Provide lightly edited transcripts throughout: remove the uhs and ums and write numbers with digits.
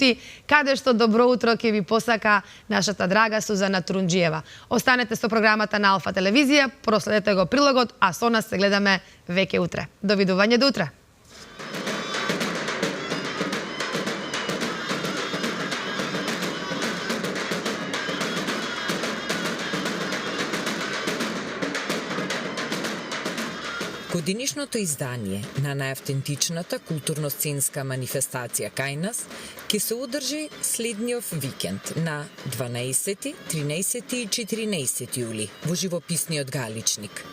минути, каде што добро утро ќе ви посака нашата драга Сузана Трунџиева. Останете со програмата на Алфа телевизија, проследете го прилогот, а со нас се гледаме веќе утре. До видување до утре. Годинишното издание на најавтентичната културно-сценска манифестација кај нас ќе се одржи следниот викенд на 12, 13 и 14 јули во живописниот Галичник.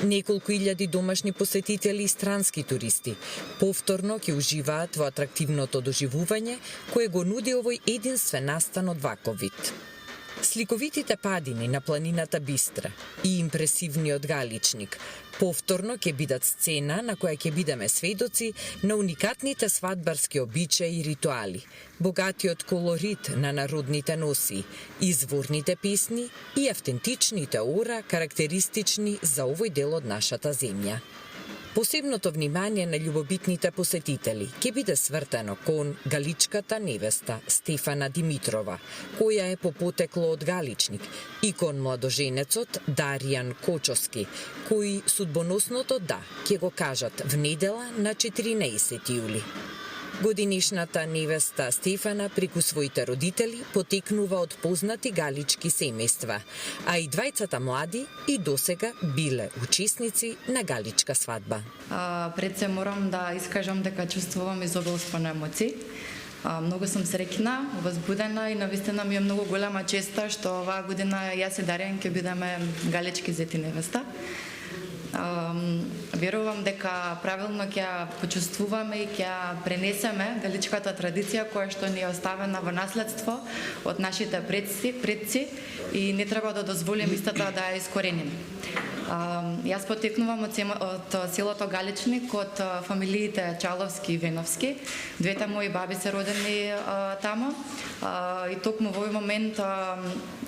Неколку илјади домашни посетители и странски туристи повторно ќе уживаат во атрактивното доживување кое го нуди овој единствен настан од ваков вид. Сликовитите падини на планината Бистра и импресивниот Галичник повторно ќе бидат сцена на која ќе бидеме сведоци на уникатните свадбарски обичаи и ритуали, богатиот колорит на народните носии, изворните песни и автентичните ора карактеристични за овој дел од нашата земја. Посебното внимание на љубобитните посетители ќе биде свртено кон галичката невеста Стефана Димитрова, која е по потекло од Галичник, и кон младоженецот Даријан Кочовски, кои судбоносното да ќе го кажат в недела на 14 јули. Годинишната невеста Стефана преку своите родители потекнува од познати галички семејства, а и двајцата млади и досега биле учесници на галичка свадба. Пред се морам да искажам дека чувствувам изобилство на емоции. Многу сум среќна, возбудена и навистина ми е многу голема честа што оваа година јас и Даријан ќе бидеме галички зет и невеста. Верувам дека правилно ќе почувствуваме и ќе пренесеме галичката традиција која што ни е оставена во наследство од нашите предци и не треба да дозволиме истата да ја искореним. Јас потекнувам од селото Галичник, од фамилиите Чаловски и Веновски. Двете мои баби се родени тамо и токму во овој момент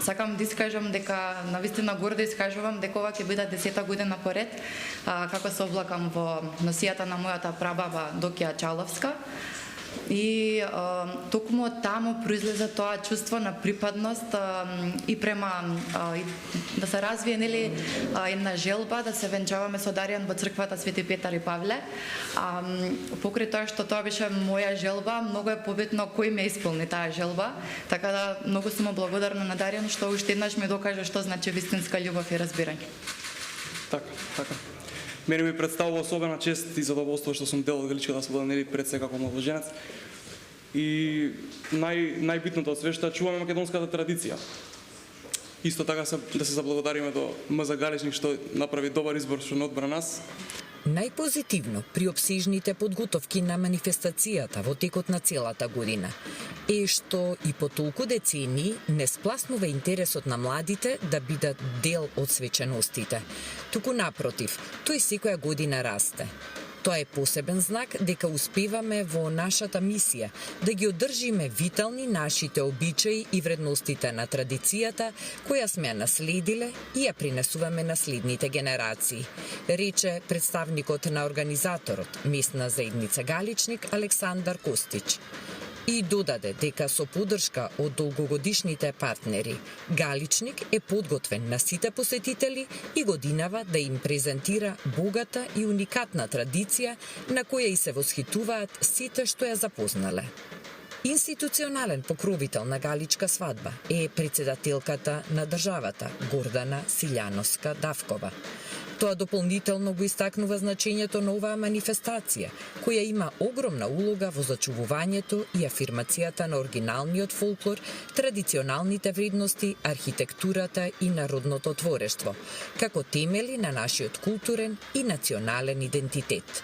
сакам да искажам дека навистина гордо искажувам дека ова ќе биде 10-та година поред како се облакам во носијата на мојата прабаба Докија Чаловска. И токму од таму произлезе тоа чувство на припадност и према да се развие нели една желба да се венчаваме со Даријан во црквата Свети Петар и Павле. Покрај тоа што тоа беше моја желба, многу е побитно кој ме исполни таа желба, така да многу сум благодарна на Даријан што уште еднаш ми докажа што значи вистинска љубов и разбирање. Така. Мене ми представува особена чест и задоволство што сум дел од галичката свадба, нели пред се како младоженец. И најбитното од све што чуваме македонската традиција. Исто така да се заблагодариме до МЗ Галичник што направи добар избор што не одбра нас. Најпозитивно при обсежните подготовки на манифестацијата во текот на целата година е што и по толку децении не спласнува интересот на младите да бидат дел од свеченостите. Туку напротив, тој секоја година расте. Тоа е посебен знак дека успеваме во нашата мисија да ги одржиме витални нашите обичаи и вредностите на традицијата која сме ја наследиле и ја принесуваме на следните генерации, рече представникот на организаторот местна заедница Галичник Александар Костич. И додаде дека со поддршка од долгогодишните партнери, Галичник е подготвен на сите посетители и годинава да им презентира богата и уникатна традиција на која и се восхитуваат сите што ја запознале. Институционален покровител на галичка свадба е председателката на државата Гордана Силјановска Давкова. Тоа дополнително го истакнува значењето на оваа манифестација, која има огромна улога во зачувувањето и афирмацијата на оригиналниот фолклор, традиционалните вредности, архитектурата и народното творештво, како темели на нашиот културен и национален идентитет.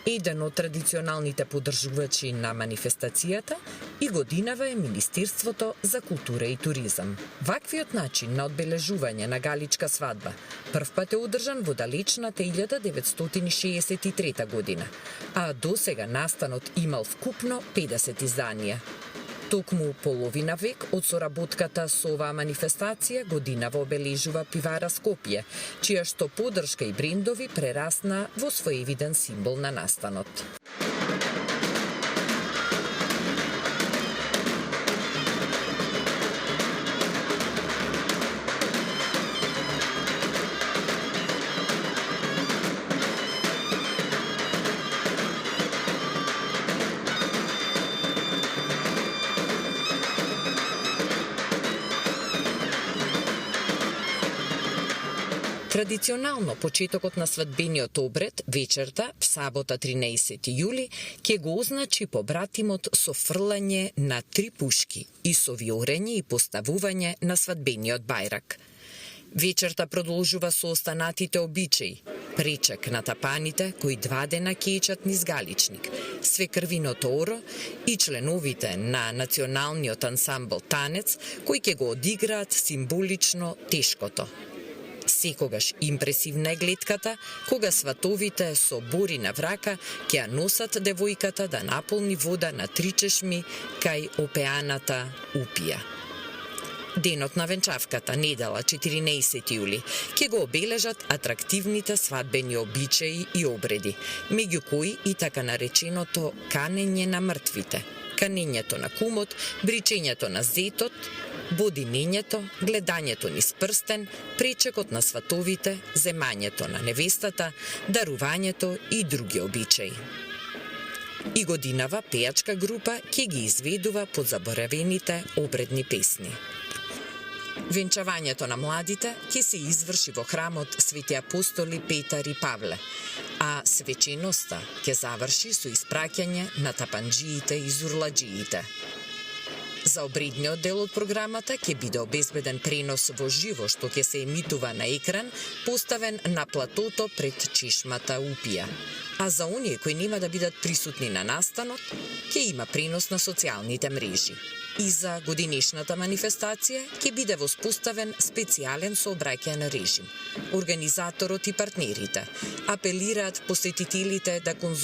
Еден од традиционалните поддржувачи на манифестацијата и годинава е Министерството за култура и туризам. Ваквиот начин на одбележување на галичка свадба првпат е одржан во далечната 1963 година, а досега настанот имал вкупно 50 изданија. Токму половина век од соработката со оваа манифестација годинава обележува пивара Скопје, чија што поддршка и брендови прерасна во своевиден символ на настанот. Традиционално, почетокот на свадбениот обред, вечерта, в сабота 13 јули, ќе го означи побратимот со фрлање на 3 пушки и со виорење и поставување на свадбениот бајрак. Вечерта продолжува со останатите обичаи, пречек на тапаните кои 2 дена кечат низ Галичник, свекрвиното оро и членовите на националниот ансамбл Танец, кои ќе го одиграат символично тешкото. Секогаш импресивна е гледката, кога сватовите со бори на врака ќе ја носат девојката да наполни вода на 3 чешми кај опеаната Упија. Денот на венчавката, недела 14 јули, ќе го обележат атрактивните свадбени обичаи и обреди, меѓу кои и така нареченото канење на мртвите, канењето на кумот, бричењето на зетот, бодинењето, гледањето низ прстен, пречекот на сватовите, земањето на невестата, дарувањето и други обичаи. И годинава пејачка група ќе ги изведува подзаборавените обредни песни. Венчавањето на младите ќе се изврши во храмот Свети апостоли Петар и Павле, а свеченоста ќе заврши со испраќање на тапанџиите и зурладжиите. За обредниот дел од програмата ќе биде обезбеден пренос во живо што ќе се емитува на екран, поставен на платото пред чешмата Упија. А за оние кои нема да бидат присутни на настанот, ќе има пренос на социјалните мрежи. И за годинешната манифестација ќе биде воспоставен специјален сообраќајен режим. Организаторот и партнерите апелираат посетителите да